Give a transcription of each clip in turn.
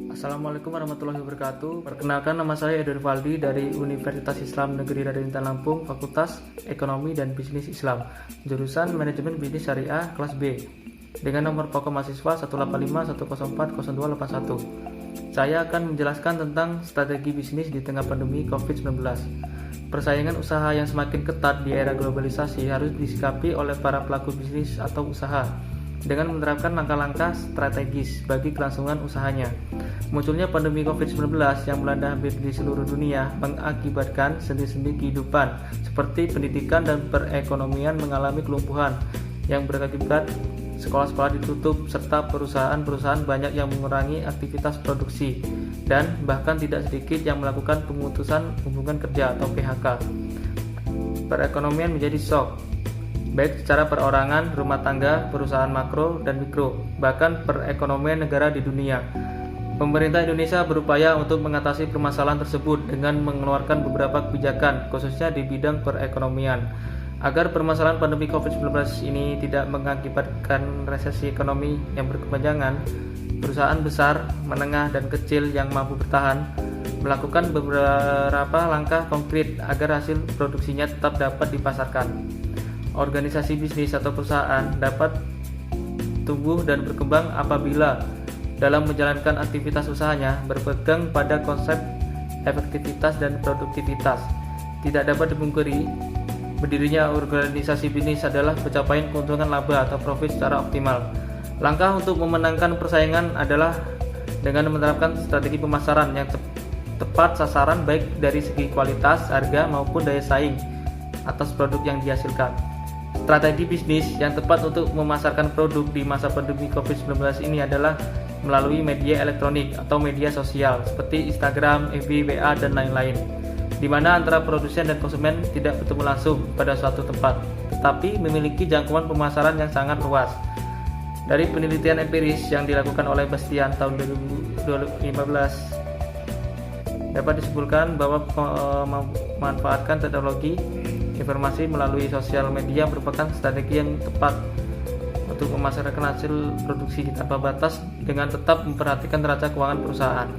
Assalamualaikum warahmatullahi wabarakatuh. Perkenalkan, nama saya Edo Rivaldi dari Universitas Islam Negeri Raden Intan Lampung, Fakultas Ekonomi dan Bisnis Islam, jurusan Manajemen Bisnis Syariah kelas B, dengan nomor pokok mahasiswa 185-104-0281. Saya akan menjelaskan tentang strategi bisnis di tengah pandemi COVID-19. Persaingan usaha yang semakin ketat di era globalisasi harus disikapi oleh para pelaku bisnis atau usaha dengan menerapkan langkah-langkah strategis bagi kelangsungan usahanya. Munculnya pandemi COVID-19 yang melanda hampir di seluruh dunia mengakibatkan sendi-sendi kehidupan seperti pendidikan dan perekonomian mengalami kelumpuhan yang berakibat sekolah-sekolah ditutup serta perusahaan-perusahaan banyak yang mengurangi aktivitas produksi dan bahkan tidak sedikit yang melakukan pemutusan hubungan kerja atau PHK. Perekonomian menjadi shock, baik secara perorangan, rumah tangga, perusahaan makro dan mikro, bahkan perekonomian negara di dunia. Pemerintah Indonesia berupaya untuk mengatasi permasalahan tersebut dengan mengeluarkan beberapa kebijakan, khususnya di bidang perekonomian, agar permasalahan pandemi COVID-19 ini tidak mengakibatkan resesi ekonomi yang berkepanjangan. Perusahaan besar, menengah, dan kecil yang mampu bertahan melakukan beberapa langkah konkret agar hasil produksinya tetap dapat dipasarkan. Organisasi bisnis atau perusahaan dapat tumbuh dan berkembang apabila dalam menjalankan aktivitas usahanya berpegang pada konsep efektivitas dan produktivitas. Tidak dapat dipungkiri, berdirinya organisasi bisnis adalah pencapaian keuntungan laba atau profit secara optimal. Langkah untuk memenangkan persaingan adalah dengan menerapkan strategi pemasaran yang tepat sasaran baik dari segi kualitas, harga maupun daya saing atas produk yang dihasilkan. Strategi bisnis yang tepat untuk memasarkan produk di masa pandemi COVID-19 ini adalah melalui media elektronik atau media sosial seperti Instagram, FB, WA, dan lain-lain, di mana antara produsen dan konsumen tidak bertemu langsung pada suatu tempat, tetapi memiliki jangkauan pemasaran yang sangat luas. Dari penelitian empiris yang dilakukan oleh Bastian tahun 2015, dapat disimpulkan bahwa memanfaatkan teknologi informasi melalui sosial media merupakan strategi yang tepat untuk memasarkan hasil produksi tanpa batas dengan tetap memperhatikan neraca keuangan perusahaan.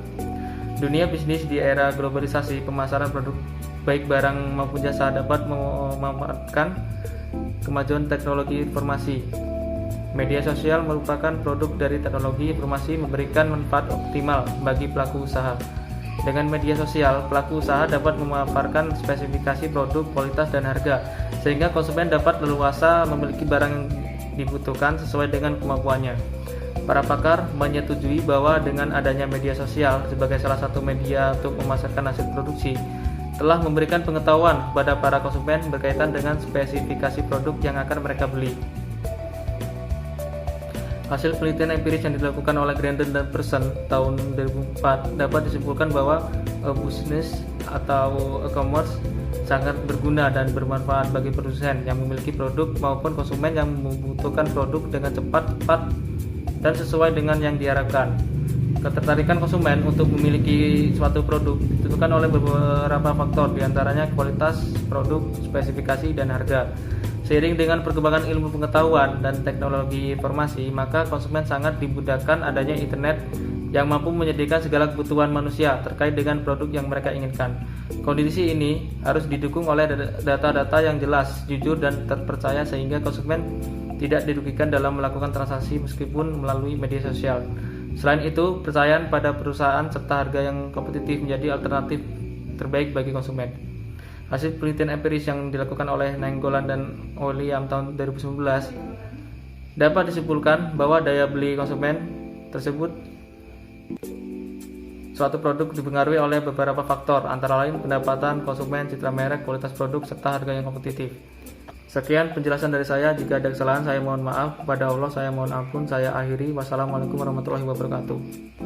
Dunia bisnis di era globalisasi, pemasaran produk baik barang maupun jasa dapat memanfaatkan kemajuan teknologi informasi. Media sosial merupakan produk dari teknologi informasi memberikan manfaat optimal bagi pelaku usaha. Dengan media sosial, pelaku usaha dapat memaparkan spesifikasi produk, kualitas, dan harga, sehingga konsumen dapat leluasa memiliki barang yang dibutuhkan sesuai dengan kemampuannya. Para pakar menyetujui bahwa dengan adanya media sosial sebagai salah satu media untuk memasarkan hasil produksi, telah memberikan pengetahuan kepada para konsumen berkaitan dengan spesifikasi produk yang akan mereka beli. Hasil penelitian empiris yang dilakukan oleh Grandin dan Person tahun 2004 dapat disimpulkan bahwa bisnis atau e-commerce sangat berguna dan bermanfaat bagi produsen yang memiliki produk maupun konsumen yang membutuhkan produk dengan cepat, tepat, dan sesuai dengan yang diharapkan. Ketertarikan konsumen untuk memiliki suatu produk ditentukan oleh beberapa faktor, diantaranya kualitas produk, spesifikasi, dan harga. Seiring dengan perkembangan ilmu pengetahuan dan teknologi informasi, maka konsumen sangat dimudahkan adanya internet yang mampu menyediakan segala kebutuhan manusia terkait dengan produk yang mereka inginkan. Kondisi ini harus didukung oleh data-data yang jelas, jujur, dan terpercaya sehingga konsumen tidak dirugikan dalam melakukan transaksi meskipun melalui media sosial. Selain itu, percayaan pada perusahaan serta harga yang kompetitif menjadi alternatif terbaik bagi konsumen. Hasil penelitian empiris yang dilakukan oleh Nainggolan dan William tahun 2019 dapat disimpulkan bahwa daya beli konsumen tersebut suatu produk dipengaruhi oleh beberapa faktor, antara lain pendapatan konsumen, citra merek, kualitas produk, serta harga yang kompetitif. Sekian penjelasan dari saya. Jika ada kesalahan, saya mohon maaf. Kepada Allah saya mohon ampun. Saya akhiri. Wassalamualaikum warahmatullahi wabarakatuh.